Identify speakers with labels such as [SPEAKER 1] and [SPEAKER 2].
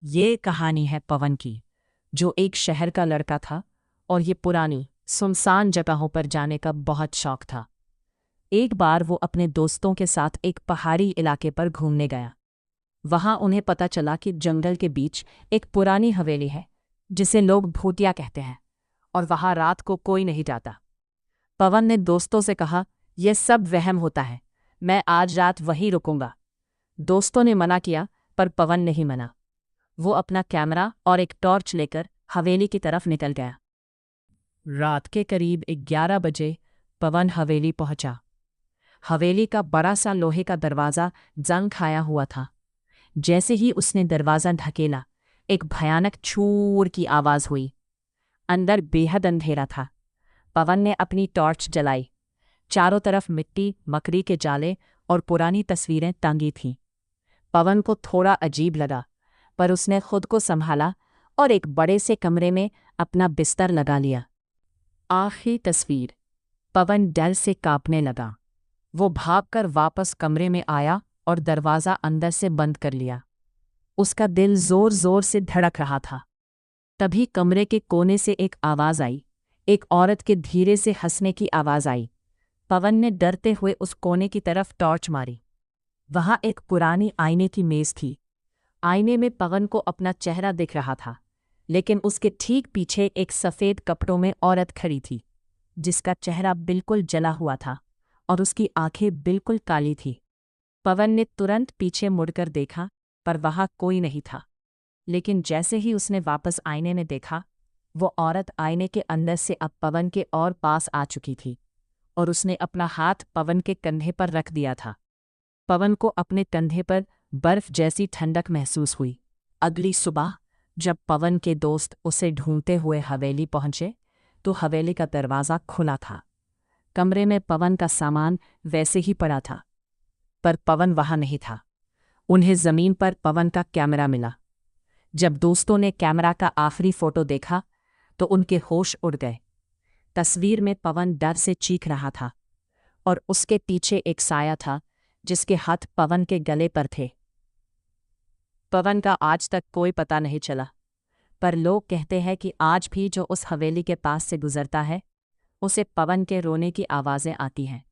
[SPEAKER 1] ये कहानी है पवन की, जो एक शहर का लड़का था और ये पुरानी सुनसान जगहों पर जाने का बहुत शौक था। एक बार वो अपने दोस्तों के साथ एक पहाड़ी इलाके पर घूमने गया। वहां उन्हें पता चला कि जंगल के बीच एक पुरानी हवेली है, जिसे लोग भूतिया कहते हैं, और वहां रात को कोई नहीं जाता। पवन ने दोस्तों से कहा, यह सब वहम होता है, मैं आज रात वहीं रुकूंगा। दोस्तों ने मना किया, पर पवन नहीं मना। वो अपना कैमरा और एक टॉर्च लेकर हवेली की तरफ निकल गया। रात के करीब 11 बजे पवन हवेली पहुंचा। हवेली का बड़ा सा लोहे का दरवाज़ा जंग खाया हुआ था। जैसे ही उसने दरवाज़ा ढकेला, एक भयानक छूर की आवाज़ हुई। अंदर बेहद अंधेरा था। पवन ने अपनी टॉर्च जलाई। चारों तरफ मिट्टी, मकड़ी के जाले और पुरानी तस्वीरें टांगी थीं। पवन को थोड़ा अजीब लगा, पर उसने खुद को संभाला और एक बड़े से कमरे में अपना बिस्तर लगा लिया। आखिरी तस्वीर। पवन डर से कांपने लगा। वो भागकर वापस कमरे में आया और दरवाज़ा अंदर से बंद कर लिया। उसका दिल जोर जोर से धड़क रहा था। तभी कमरे के कोने से एक आवाज़ आई। एक औरत के धीरे से हंसने की आवाज़ आई। पवन ने डरते हुए उस कोने की तरफ टॉर्च मारी। वहाँ एक पुरानी आईने की मेज़ थी। आईने में पवन को अपना चेहरा दिख रहा था, लेकिन उसके ठीक पीछे एक सफ़ेद कपड़ों में औरत खड़ी थी, जिसका चेहरा बिल्कुल जला हुआ था और उसकी आंखें बिल्कुल काली थी। पवन ने तुरंत पीछे मुड़कर देखा, पर वहाँ कोई नहीं था। लेकिन जैसे ही उसने वापस आईने में देखा, वो औरत आईने के अंदर से अब पवन के और पास आ चुकी थी, और उसने अपना हाथ पवन के कंधे पर रख दिया था। पवन को अपने कंधे पर बर्फ जैसी ठंडक महसूस हुई। अगली सुबह जब पवन के दोस्त उसे ढूंढते हुए हवेली पहुंचे, तो हवेली का दरवाज़ा खुला था। कमरे में पवन का सामान वैसे ही पड़ा था, पर पवन वहां नहीं था। उन्हें ज़मीन पर पवन का कैमरा मिला। जब दोस्तों ने कैमरा का आखिरी फोटो देखा, तो उनके होश उड़ गए। तस्वीर में पवन डर से चीख रहा था, और उसके पीछे एक साया था, जिसके हाथ पवन के गले पर थे। पवन का आज तक कोई पता नहीं चला, पर लोग कहते हैं कि आज भी जो उस हवेली के पास से गुजरता है, उसे पवन के रोने की आवाज़ें आती हैं।